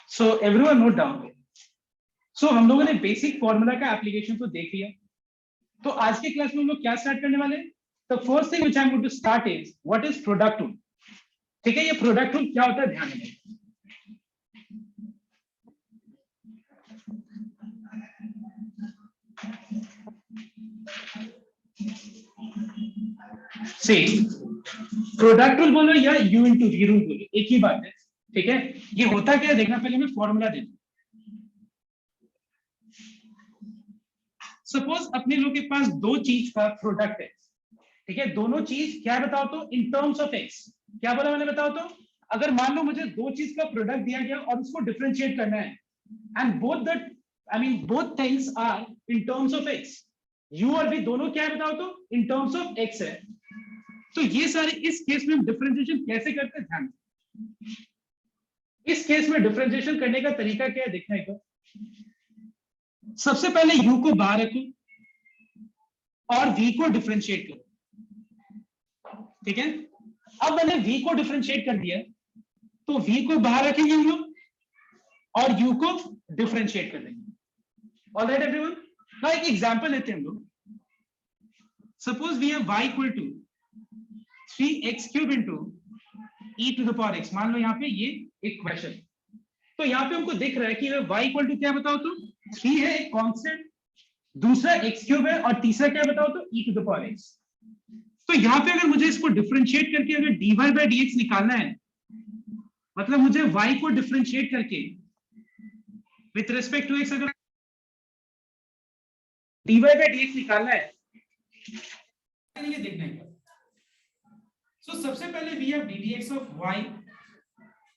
सो everyone note down. So हम लोगों ने बेसिक फॉर्मूला का एप्लीकेशन तो देख लिया, तो आज के क्लास में हम लोग क्या स्टार्ट करने वाले हैं? The first thing which I am going to start is what is product rule. ठीक है, ये प्रोडक्ट रूल क्या होता है ध्यान में। सी प्रोडक्ट रूल बोलो या यू इंटू वी रूल बोलो, एक ही बात है। ठीक है, ये होता क्या है देखना, पहले मैं फॉर्मूला दे दूं। सपोज अपने लोग के पास दो चीज का प्रोडक्ट है, ठीक है, दोनों चीज क्या है बताओ तो, इन टर्म्स ऑफ एक्स। क्या बोला मैंने बताओ तो, अगर मान लो मुझे दो चीज का प्रोडक्ट दिया गया और उसको डिफरेंशिएट करना है, and both the both things are in terms of x, u और वी दोनों क्या है बताओ तो, इन टर्म्स ऑफ एक्स है। तो ये सारे इस केस में हम डिफरेंशिएशन कैसे करते हैं ध्यान। इस केस में डिफरेंशिएशन करने का तरीका क्या है देखना है। सबसे पहले u को बाहर रखो और v को डिफरेंशिएट करो। ठीक है, अब मैंने v को डिफरेंशिएट कर दिया, तो v को बाहर रखेंगे हम लोग और u को डिफरेंशिएट कर देंगे। ऑलराइट एवरीवन, नाउ एक एग्जांपल लेते हैं हम लोग। Suppose we have y equal to 3x cube into e to the power x। मान लो यहाँ पे ये एक क्वेश्चन, तो यहाँ पे हमको दिख रहा है कि y इक्वल टू क्या बताओ तो 3 है, एक कांस्टेंट, दूसरा x क्यूब है और तीसरा क्या बताओ तो e to the power x। तो यहाँ पे अगर मुझे इसको डिफरेंशिएट करके अगर dy बाय dx निकालना है, मतलब मुझे y को डिफरेंशिएट करके विथ रिस्पेक्ट टू x अगर dy बाय dx निकालना है, ये देखना है। सो सबसे पहले we have ddx of y।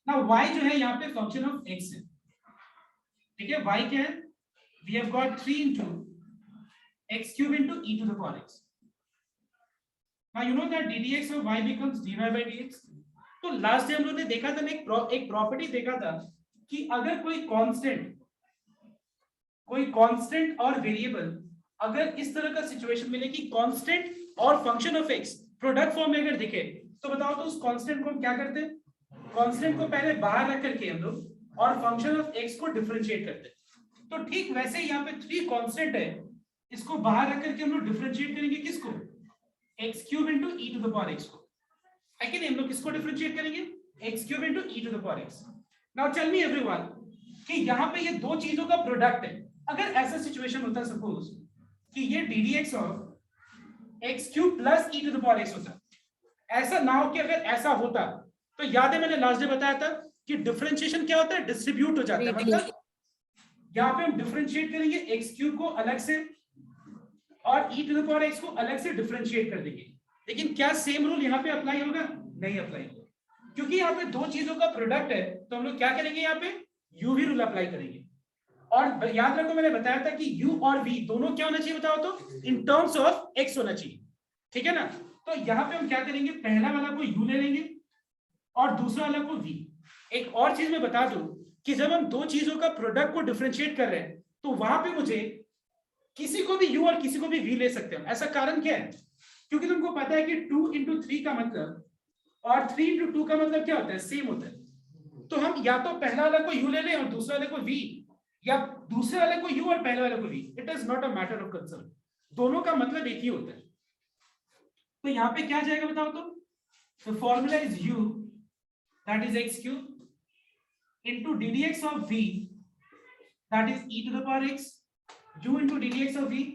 Now y जो है यहाँ पे फंक्शन ऑफ x है। ठीक है, y क्या है, we have got 3 into x cube into e to the power x. Now you know that ddx of y becomes dy by dx. तो लास्ट टाइम हम लोगों ने देखा था, एक प्रॉपर्टी देखा था कि अगर कोई कांस्टेंट और वेरिएबल अगर इस तरह का सिचुएशन मिले कि कांस्टेंट और function of x product form में अगर दिखे, तो बताओ तो उस कांस्टेंट को हम क्या करते हैं? कांस्टेंट को पहले बाहर रख करके हम लोग और फंक्शन ऑफ x को डिफरेंशिएट करते हैं। तो ठीक वैसे ही यहाँ पे 3 कांस्टेंट है, इसको बाहर रख करके हम लोग डिफरेंशिएट करेंगे किसको? x cube into e to the power x को। है कि नहीं? हम लोग किसको डिफरेंशिएट करेंगे? x cube into e to the power x। Now tell me everyone कि यहाँ पे ये दो चीजों का प्रोडक्ट है। अगर ऐसा सिचुएशन होता है सपोज कि ये ddx of x cube plus e to the power x होता, ऐसा ना हो कि अगर ऐसा होता, तो याद है मैंने लास्ट डे बताया था कि डिफरेंशिएशन क्या होता है? डिस्ट्रीब्यूट हो जाता है। मतलब यहाँ पे हम डिफरेंशिएट करेंगे x क्यूब को अलग से और e to the power x को अलग से डिफरेंशिएट कर देंगे। लेकिन क्या सेम रूल यहाँ पे अप्लाई होगा? नहीं अप्लाई होगा, क्योंकि यहाँ पे दो चीजों का प्रोडक्ट है। तो हम लोग क्या करेंगे? यहाँ पे uv रूल अप्लाई करेंगे। और याद रखो मैंने बताया था कि u और v दोनों क्या होना चाहिए बताओ तो? इन टर्म्स ऑफ x होना चाहिए। ठीक है ना? तो यहाँ पे हम क्या करेंगे? पहला वाला को u ले लेंगे और दूसरा वाला को v। एक और चीज मैं बता दूं कि जब हम दो चीजों का प्रोडक्ट को डिफरेंशिएट कर रहे हैं, तो वहां पे मुझे किसी को भी u और किसी को भी v ले सकते हैं। ऐसा कारण क्या है? क्योंकि तुमको पता है कि 2 into 3 का मतलब और 3 into 2 का मतलब क्या होता है? सेम होता है। तो हम या तो पहला वाला को u ले लें और दूसरे वाले को v, या दूसरे वाले को u और पहले वाले को v। It is not a matter of concern, दोनों का मतलब एक ही होता है। तो यहाँ पे क्या जाएगा बताओ तो? The formula is u, that is x cube, into ddx of v, that is e to the power x, u into ddx of v,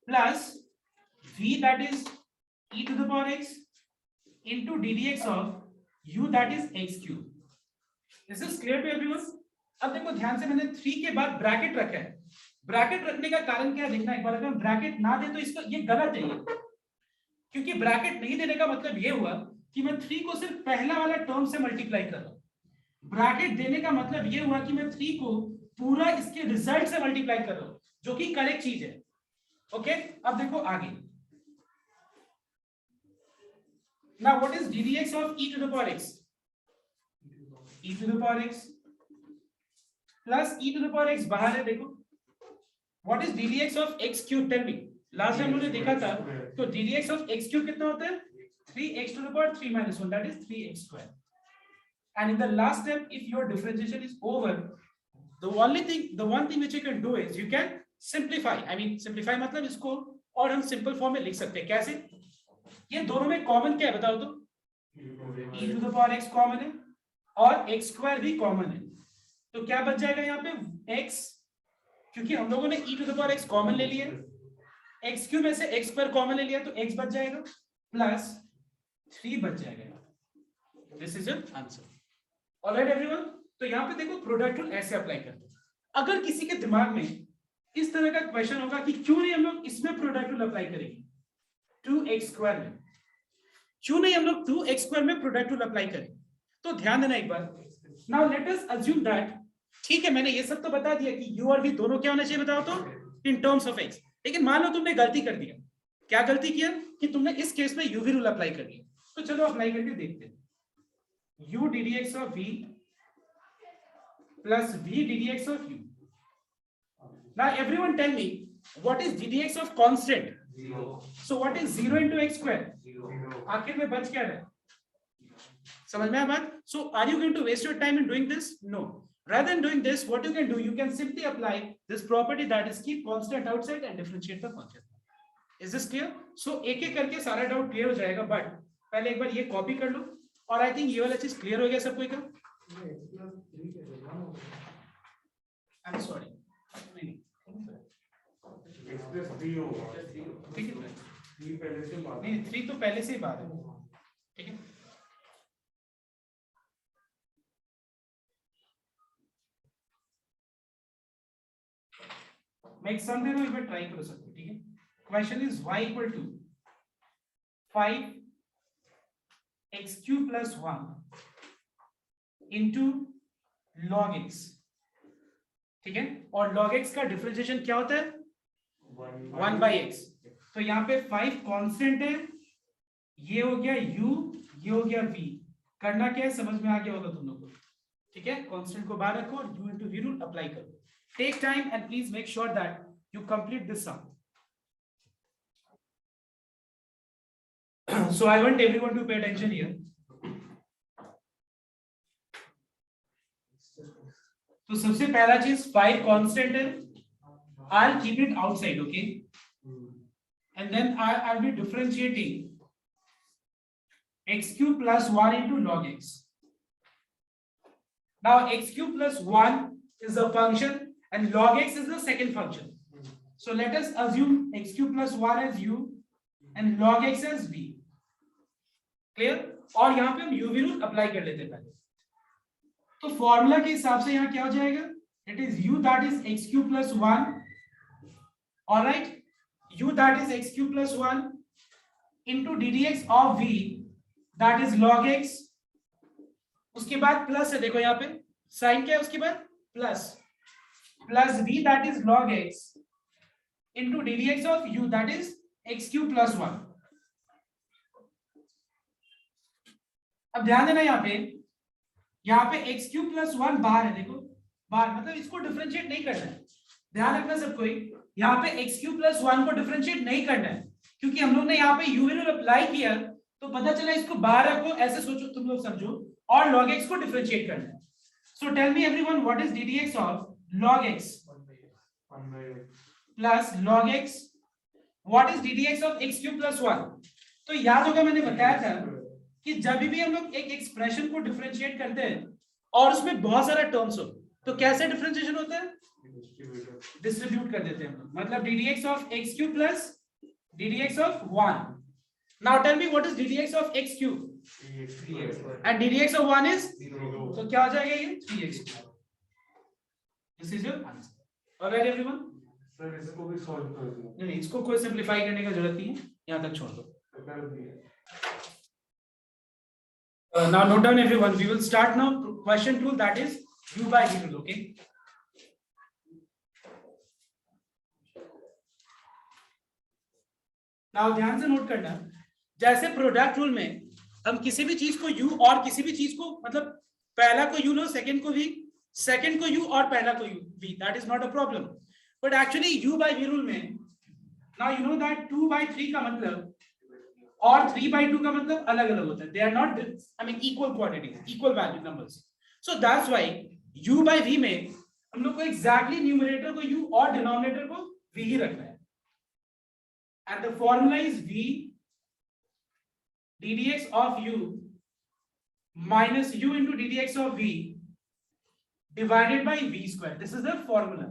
plus v, that is e to the power x, into ddx of u, that is x cube. This is clear to everyone? अब देखो ध्यान से, मैंने 3 के बाद bracket रखा है। Bracket रखने का कारण क्या है देखना एक बार। अगर ब्रैकेट ना दे तो इसको ये गलत है, क्योंकि ब्रैकेट नहीं देने का मतलब ये हुआ कि मैं 3 को सिर्फ पहला वाला टर्म से मल्टीप्लाई कर रहा हूं। ब्रैकेट देने का मतलब ये हुआ कि मैं 3 को पूरा इसके रिजल्ट से मल्टीप्लाई कर रहा हूं, जो कि करेक्ट चीज है। ओके, अब देखो आगे। Now what is ddx of e to the power x? e to the power x plus e to the power x बाहर है। देखो what is ddx of x cube? Tell me. Last time हमने देखा था तो ddx of x cube कितना होता है? 3x to the power 3 - 1, that is 3x square. and in the last step if your differentiation is over, the one thing which you can do is you can simplify. simplify मतलब इसको और हम simple form में लिख सकते हैं. कैसे? ये दोनों में कॉमन क्या है बताओ तो? e to the power x common है और x स्क्वायर भी कॉमन है, तो क्या बच जाएगा यहाँ पे x, क्योंकि हम लोगों ने e to the power x common ले लिया, x क्यूब में से x स्क्वायर कॉमन ले लिया, तो x बच जाएगा प्लस 3 बच जाएगा. This is your answer. Alright everyone. तो यहाँ पे देखो प्रोडक्ट रूल ऐसे अप्लाई करते हैं. अगर किसी के दिमाग में इस तरह का क्वेश्चन होगा कि क्यों नहीं हम लोग इसमें प्रोडक्ट रूल अप्लाई करेंगे 2x स्क्वायर में, क्यों नहीं हम लोग 2x स्क्वायर में प्रोडक्ट रूल अप्लाई करें, तो ध्यान देना एक बार. Now let us assume that, ठीक है मैंने ये सब तो बता दिया कि u और v दोनों क्या होना चाहिए बताओ तो इन टर्म्स ऑफ x. लेकिन मान लो तुमने गलती कर दिया. क्या गलती किया? कि तुमने इस केस में u v रूल अप्लाई कर दिया. तो चलो अप्लाई करके देखते हैं. u ddx of v plus v ddx of u. Now everyone tell me what is ddx of constant? 0. So what is 0 into x square? 0. आखिर में बच क्या है? समझ में आया बात? So are you going to waste your time in doing this? No. Rather than doing this, what you can do, you can simply apply this property, that is keep constant outside and differentiate the constant. Is this clear? So एक एक करके सारा doubt clear हो जाएगा, but पहले एक बार ये copy कर लो. और आई थिंक ये वाला चीज क्लियर हो गया सबको क्या? आई एम सॉरी, एक्सप्रेस 3 होगा. ठीक है, 3 पहले से बात नहीं 3 तो पहले से ही बात है. ठीक है, मैं एक सम दे रहा हूं, एक बार ट्राई करो सबको. ठीक है, question is y equal to 5x cube plus 1 into log x. ठीक है, और log x का डिफरेंशिएशन क्या होता है? 1 by x. तो यहाँ पे 5 कांस्टेंट है, ये हो गया u, ये हो गया v. करना क्या है समझ में आ गया होगा तुम लोगों को. ठीक है, कांस्टेंट को बाहर रखो और u into v rule apply करो. Take time and please make sure that you complete this sum. So I want everyone to pay attention here. तो सबसे पहला चीज 5 कांस्टेंट है, I'll keep it outside, okay? And then I'll be differentiating x cube plus 1 into log x. Now x cube plus 1 is a function and log x is the second function. So let us assume x cube plus 1 as u and log x as v. Clear? और यहाँ पे हम u v rule apply कर लेते हैं पहले. तो formula के हिसाब से यहाँ क्या हो जाएगा? It is u that is x cube plus 1. All right, u that is x cube plus 1 into ddx of v that is log x. उसके बाद प्लस है, देखो यहाँ पे साइन क्या है उसके बाद plus v that is log x into ddx of u that is x cube plus 1. अब ध्यान देना यहाँ पे x cube plus 1 बाहर है, देखो बाहर, मतलब इसको डिफरेंशिएट नहीं करना है. ध्यान रखना सबको, यहाँ पे x cube plus 1 को डिफरेंशिएट नहीं करना है, क्योंकि हम लोग ने यहाँ पे u रूल अप्लाई किया, तो पता चला इसको बाहर रखो, ऐसे सोचो तुम लोग समझो, और log x को डिफरेंशिएट करना है. So tell me everyone what is ddx of log x plus log x. What is ddx of x cube plus 1? तो याद होगा मैंने बताया था कि जब भी हम लोग एक एक्सप्रेशन को डिफरेंशिएट करते हैं और उसमें बहुत सारा टर्म्स हो, तो कैसे डिफरेंशिएशन होता है? डिस्ट्रीब्यूट कर देते हैं हम लोग. मतलब ddx of x cube plus ddx of 1. Now tell me what is ddx of x cube? 3x. And ddx of 1 is 0. तो क्या हो जाएगा ये? 3x. This is your answer. Alright everyone? Sir इसको भी सॉल्व कर दो. नहीं, इसको कोई सिंपलीफाई करने की जरूरत नहीं है, यहाँ तक छोड़ दो. Now note down everyone, we will start now question tool, that is u by v rule, okay? Now ध्यान से नोट करना, जैसे प्रोडक्ट रूल में हम किसी भी चीज को u और किसी भी चीज को, मतलब पहला को u लो, सेकंड को v, सेकंड को u और पहला को v, that is not a problem. But actually u by v rule में, now you know that 2 by 3 का मतलब और 3/2 का मतलब अलग अलग होता है, they are not I mean equal quantities, equal value numbers. So that's why u by v में हम लोग को एग्जैक्टली न्यूमरेटर को u और डिनोमिनेटर को v ही रखना है। And the formula is v ddx of u minus u into ddx of v divided by v square. This is the formula.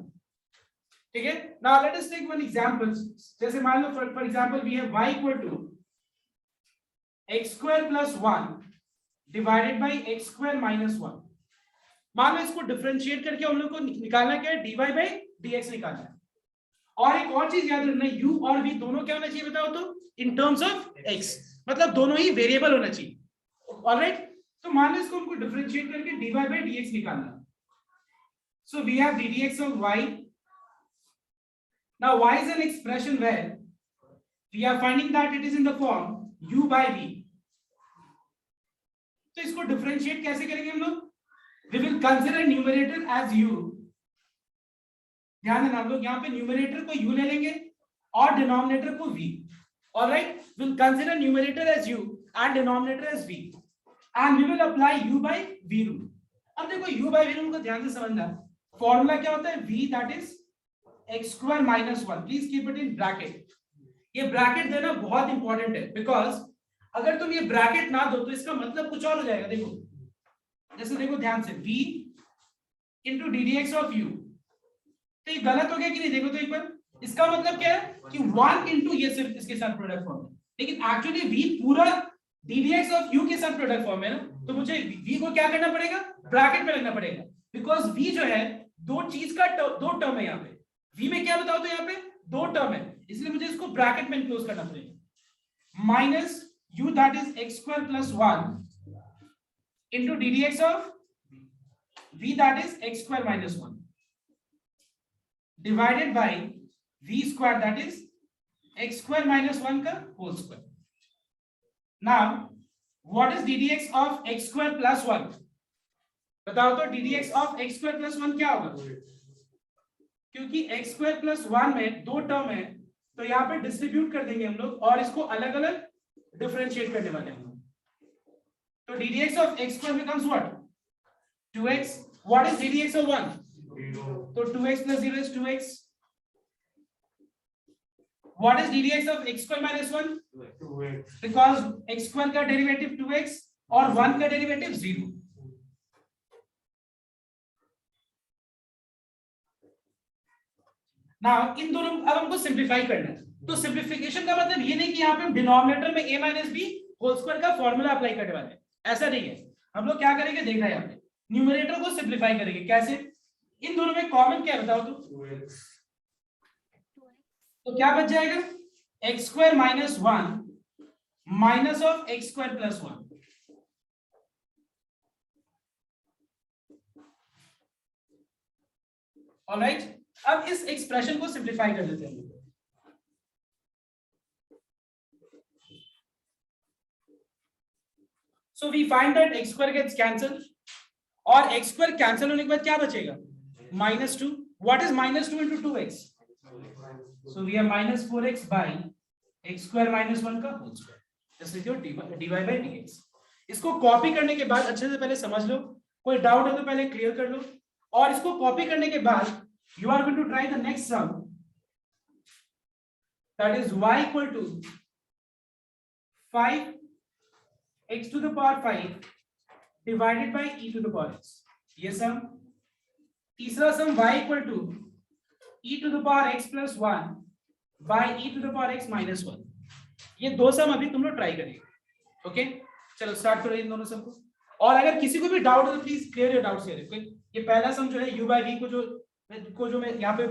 ठीक है? Now let us take one example. जैसे मान लो for example we have y equal to x square plus 1 divided by x square minus 1. मान लो इसको differentiate करके हम लोग को निकालना क्या है, dy by dx निकालना है। और एक और चीज याद रखना, u और v दोनों क्या होना चाहिए बताओ तो, इन टर्म्स ऑफ x, मतलब दोनों ही वेरिएबल होना चाहिए। ऑलराइट, तो मान लो इसको हमको डिफरेंशिएट करके dy by dx निकालना। So we have ddx of y. Now y is an expression where we are finding that it is in the form u by v. तो इसको डिफरेंशिएट कैसे करेंगे हम लोग? We will consider numerator as u. ध्यान देना हम लोग यहाँ पे न्यूमरेटर को u ले लेंगे और डिनोमिनेटर को v. Alright, we'll consider numerator as u and denominator as v, and we will apply u by v rule. अब देखो u by v rule को ध्यान से समझना। फॉर्मूला क्या होता है, v that is x square minus 1. Please keep it in bracket. ये ब्रैकेट देना बहुत इंपॉर्टेंट है, बिकॉज अगर तुम ये ब्रैकेट ना दो तो इसका मतलब कुछ और हो जाएगा। देखो जैसे देखो ध्यान से, v into ddx of u, तो ये गलत हो गया कि नहीं? देखो तो एक बार, इसका मतलब क्या है कि 1 into ये सिर्फ इसके साथ प्रोडक्ट फॉर्म है, लेकिन एक्चुअली v पूरा ddx of u के साथ प्रोडक्ट फॉर्म है ना, तो मुझे v को क्या करना पड़ेगा, ब्रैकेट में रखना पड़ेगा, बिकॉज v जो है दो चीज का दो टर्म है यहाँ पे। v में क्या बताओ तो यहाँ पे दो टर्म है, इसलिए मुझे इसको ब्रैकेट में इनक्लोज करना पड़ेगा। Minus u that is x square plus 1 into ddx of v that is x square minus 1 divided by v square that is x square minus 1 का whole square. Now what is ddx of x square plus 1? बताओ तो ddx of x square plus 1 क्या होगा? क्योंकि x square plus 1 में दो term है, तो यहाँ पे डिस्ट्रीब्यूट कर देंगे हम लोग और इसको अलग अलग डिफरेंशिएट करने वाले हैं। तो ddx of x square becomes what? 2x. What is ddx of 1? तो 2x plus 0 is 2x. What is ddx of x square minus 1? 2x. Because x square का डेरिवेटिव 2x और 1 का डेरिवेटिव 0. Now इन दोनों अब हमको सिंप्लीफाई करना है, तो सिंप्लीफिकेशन का मतलब ये नहीं कि यहाँ पे हम डिनोमिनेटर में a minus b whole square का फॉर्मूला अप्लाई करने वाले हैं, ऐसा नहीं है। हम लोग क्या करेंगे देखना है, यहाँ पे न्यूमरेटर को सिंप्लीफाई करेंगे। कैसे? इन दोनों में कॉमन क्या है बताओ तो? 2x. तो क्या बच जाएगा, x square minus 1 minus of x square plus 1। Alright, अब इस एक्सप्रेशन को सिंप्लीफाई कर देते हैं। So we find that x square gets cancel, और x स्क्वायर कैंसिल होने के बाद क्या बचेगा, -2. What is -2 into 2x? So we have minus 4x by x square minus 1 का whole square. Just लिखो dy by dx. इसको कॉपी करने के बाद अच्छे से पहले समझ लो, कोई डाउट है तो पहले क्लियर कर लो, और इसको कॉपी करने के बाद you are going to try the next sum, that is y equal to 5x to the power 5 divided by e to the power x. ये सम। तीसरा सम y equal to e to the power x plus 1 by e to the power x minus 1. ये दो सम अभी तुम लोग try करेंगे। Okay, चलो start करो इन दोनों सम को, और अगर किसी को भी डाउट हो तो please clear your doubts here. ये पहला सम जो है u by v को जो मैं यहाँ पे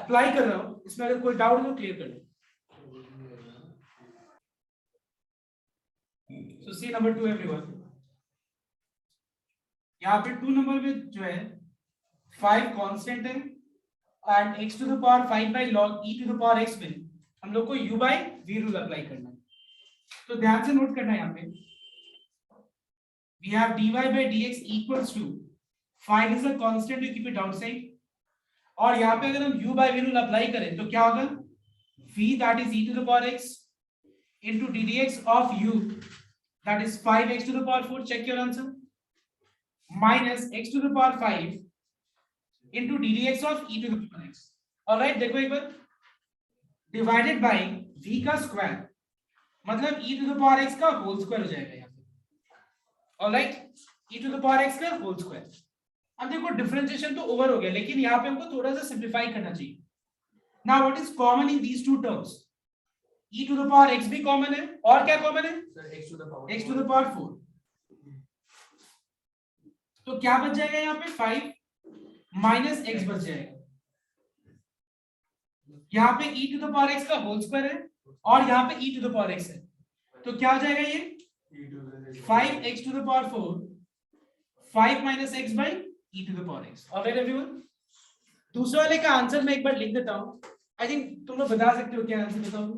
अप्लाई कर रहा हूँ, इसमें अगर कोई डाउट हो तो क्लियर कर लो। सो सी नंबर 2 एवरीवन, यहाँ पे 2 नंबर में जो है 5 कांस्टेंट है, and x to the power 5 by log e to the power x में हम लोग को u by v rule apply करना है। तो ध्यान से नोट करना है, यहाँ पे we have dy by dx equals to 5 is a constant, you keep it outside, और यहाँ पे अगर हम u by v rule apply करें तो क्या होगा, v that is e to the power x into ddx of u, that is 5x to the power 4, check your answer, minus x to the power 5 into ddx of e to the power x. All right, देखो एक बार, divided by v का square, मतलब e to the power x का whole square हो जाएगा यहाँ पे। All right, e to the power x का होल स्क्वायर। अब देखो डिफरेंशिएशन तो ओवर हो गया, लेकिन यहाँ पे हमको थोड़ा सा सिंप्लीफाई करना चाहिए। Now what is common in these two terms? e to the power x भी कॉमन है, और क्या कॉमन है? x to the power 4। तो क्या बच जाएगा यहाँ पे? 5 माइनस x बच जाएगा। यहाँ पे e to the power x का होल स्क्वायर है और यहाँ पे e to the power x है, तो क्या हो जाएगा ये? 5x to the power 4, 5 minus x by e to the power x। Alright everyone, दूसरे वाले का आंसर मैं एक बार लिख देता हूँ, आई थिंक तुम लोग बता सकते हो क्या आंसर, बताओ।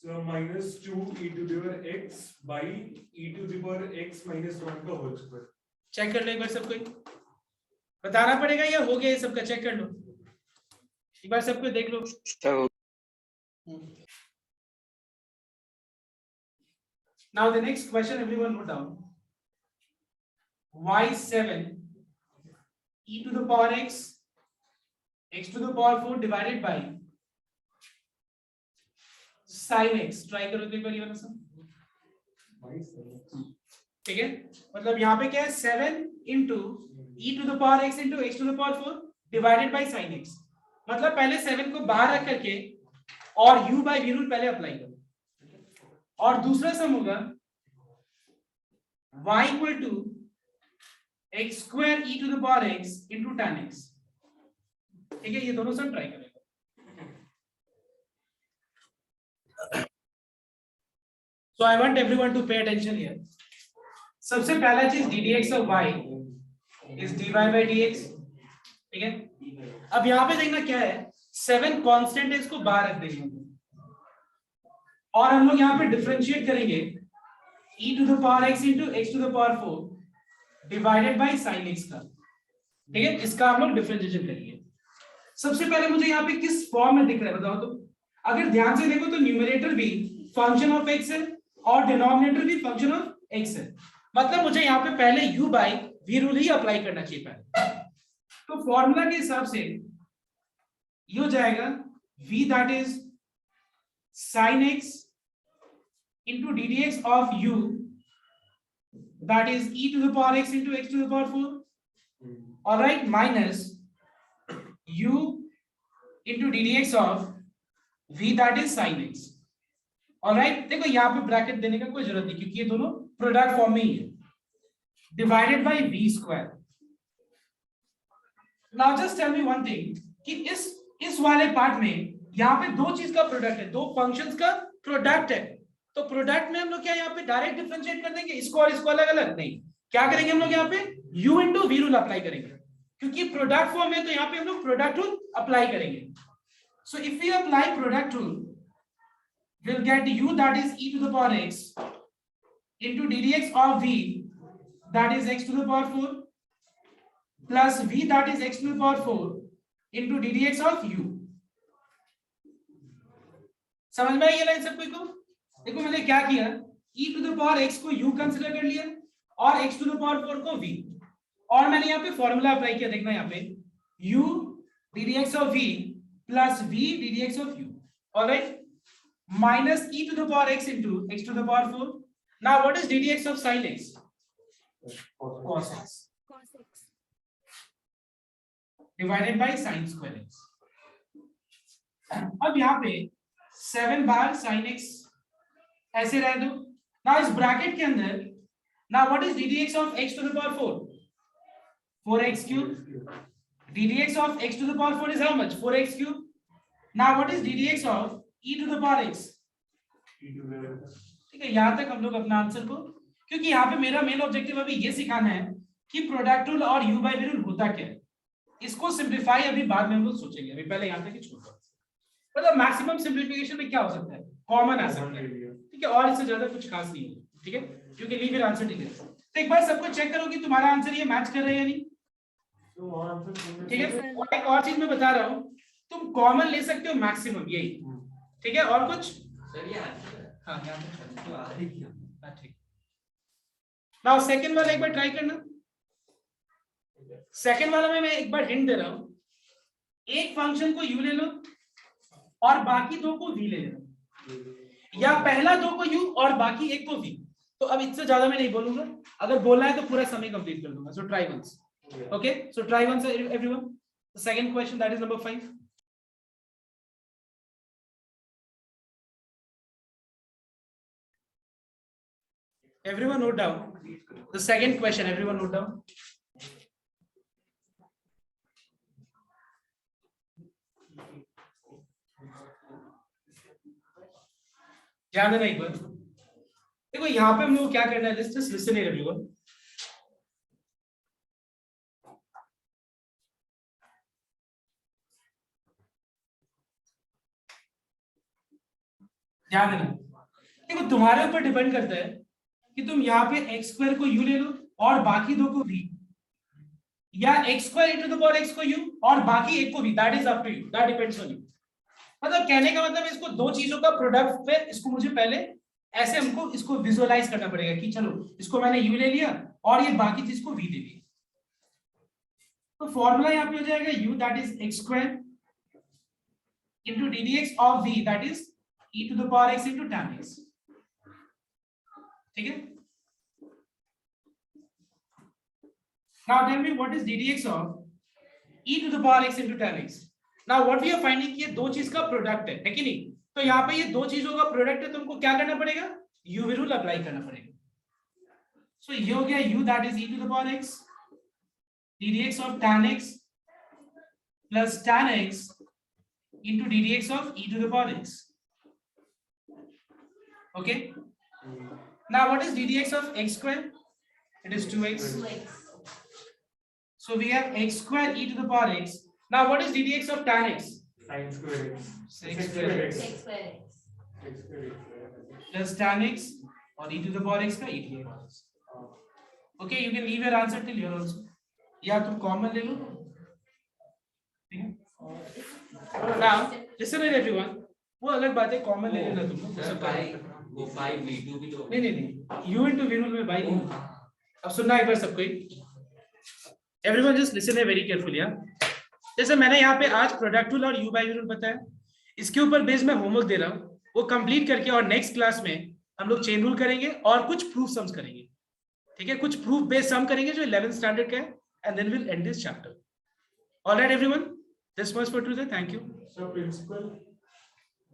So minus 2 e to the power x by e to the power x minus 1 का होल स्क्वायर। चेक कर लो एक बार, सबको बताना पड़ेगा या हो गया ये सबका? चेक कर लो एक बार, सबको देख लो। Now the next question, everyone note down, y7 e to the power x, x to the power 4 divided by sin x। Try करो एक बार ये वाला सब, ठीक है? मतलब यहाँ पे क्या है? 7 into e to the power x into x to the power 4 divided by sin x। मतलब पहले 7 को बाहर रख करके और u by v रूल पहले अप्लाई करो, और दूसरा सम होगा y equal to x square e to the power x into tan x। ठीक है, ये दोनों सम ट्राई करेंगे। So I want everyone to pay attention here। सबसे पहला चीज ddx of y is dy by dx, ठीक है? अब यहाँ पे देखना क्या है, 7 कांस्टेंट है, इसको बाहर रख देंगे और हम लोग यहाँ पे डिफरेंशिएट करेंगे e to the power x into x to the power 4 divided by sin x का, ठीक है? इसका हम लोग डिफरेंशिएशन करेंगे। सबसे पहले मुझे यहाँ पे किस फॉर्म में दिख रहा है बताओ तो? अगर ध्यान से देखो तो न्यूमरेटर भी फंक्शन ऑफ x है और डिनोमिनेटर भी फंक्शन ऑफ x है, मतलब मुझे यहाँ पे पहले u by v rule he apply करना चाहिए पहले। तो फॉर्मूला के हिसाब से ये हो जाएगा v that is sin x into ddx of u, that is e to the power x into x to the power 4, all right, minus u into ddx of v that is sin x। all right, देखो यहाँ पे bracket देने का कोई जरूरत नहीं क्योंकि ये दोनों प्रोडक्ट फॉर्म में ही है, divided by v square. Now just tell me one thing कि इस वाले पार्ट में यहाँ पे दो चीज का प्रोडक्ट है, दो फंक्शंस का प्रोडक्ट है, तो प्रोडक्ट में हम लोग क्या यहाँ पे डायरेक्ट डिफरेंशिएट कर देंगे इसको और इसको अलग अलग? नहीं, क्या करेंगे हम लोग यहाँ पे u into v rule apply करेंगे, क्योंकि प्रोडक्ट फॉर्म है तो यहाँ पे हम लोग प्रोडक्ट रूल अप्लाई करेंगे। So if we apply product rule, we'll get u that is e to the power x into ddx of v that is x to the power 4 plus v that is x to the power 4 into ddx of u। समझ में आई ये line सबको को? देखो मैंने क्या किया, e to the power x को u कंसीडर कर लिया और x to the power 4 को v, और मैंने यहाँ पे फॉर्मूला अप्लाई किया, देखना यहाँ पे u ddx of v plus v ddx of u, alright, minus e to the power x into x to the power 4। now what is ddx of sin x? Cos x divided by sin square x। अब यहाँ पे 7 बार sin x ऐसे रह दो। now इस bracket के अंदर now what is ddx of x to the power 4? 4x cube। ddx of x to the power 4 is how much? 4x cube। now what is ddx of e to the power x? ठीक है, यहाँ तक हम लोग अपना answer को, क्योंकि यहाँ पे मेरा मेन ऑब्जेक्टिव अभी ये सिखाना है कि प्रोडक्ट रूल और u by v रूल होता क्या है। इसको सिंप्लीफाई अभी बाद में हम लोग सोचेंगे, अभी पहले यहाँ तक ही छोड़ दो। मतलब मैक्सिमम सिंप्लीफिकेशन में क्या हो सकता है? कॉमन आ सकता है, ठीक है, और इससे ज्यादा कुछ खास नहीं है, ठीक है, क्योंकि लीव योर आंसर ठीक है। तो एक बार सबको चेक करो कि तुम्हारा आंसर ये मैच कर रहा है या नहीं, ठीक है? और एक और चीज मैं बता रहा हूँ, तुम कॉमन ले सकते हो मैक्सिमम, यही, ठीक है? और कुछ? हाँ यहाँ पे हाँ ठीक। नाउ सेकंड वाला एक बार ट्राई करना। सेकंड वाला में मैं एक बार हिंट दे रहा हूं, एक फंक्शन को u ले लो और बाकी दो को v ले लो, या पहला दो को u और बाकी एक को v। तो अब इससे ज्यादा मैं नहीं बोलूंगा, अगर बोलना है तो पूरा समय कंप्लीट कर दूंगा। So try once, okay, so try once everyone. The second question, that is number 5। Everyone note down the second question. Everyone note down. ध्यान देना एक बार। देखो यहाँ पे हम लोग क्या करना है, just listen here everyone. ध्यान देना, देखो तुम्हारे ऊपर डिपेंड करता है कि तुम यहाँ पे x स्क्वायर को u ले लो और बाकी दो को v, या x square into the power x को u और बाकी एक को v। That is up to you, that depends on you. मतलब कहने का मतलब इसको दो चीजों का प्रोडक्ट पे इसको मुझे पहले ऐसे हमको इसको विजुअलाइज करना पड़ेगा कि चलो इसको मैंने u ले लिया और ये बाकी चीज को v दे दी। तो फॉर्मूला यहाँ पे हो जाएगा u that is x square into ddx of v that is e to the power x into tan x। ठीक है, now tell me what is ddx of e to the power x into tan x। now what we are finding कि ये दो चीज का product है कि नहीं? तो यहाँ पे ये दो चीजों का प्रोडक्ट है, तुमको क्या करना पड़ेगा, u रूल अप्लाई करना पड़ेगा। सो ये हो गया u that is e to the power x ddx of tan x plus tan x into ddx of e to the power x। okay, now what is ddx of x square? It is 2x। so we have x square e to the power x। now what is ddx of tan x? Sin square x. Sec square x plus tan x और e to the power x का e to the power x। okay, you can leave your answer till here also, या तुम common ले लो। ठीक है, now listen to everyone, वो अलग बात है, कॉमन ले लेना तुम लोग। वो 5 v2 भी तो नहीं u into v रूल में बाई नहीं। अब सुनना एक बार सबको, everyone just listen very carefully. जैसे मैंने यहाँ पे आज प्रोडक्ट रूल और u बाई v रूल बताया, इसके ऊपर बेस मैं होमवर्क दे रहा हूँ, वो कंप्लीट करके और नेक्स्ट क्लास में हम लोग चेन रूल करेंगे और कुछ प्रूफ सम्स करेंगे। ठीक है, कुछ प्रूफ बेस्ड सम करेंगे जो 11th स्टैंडर्ड का है, and then will end this chapter. Alright everyone, this much for today, thank you. So principal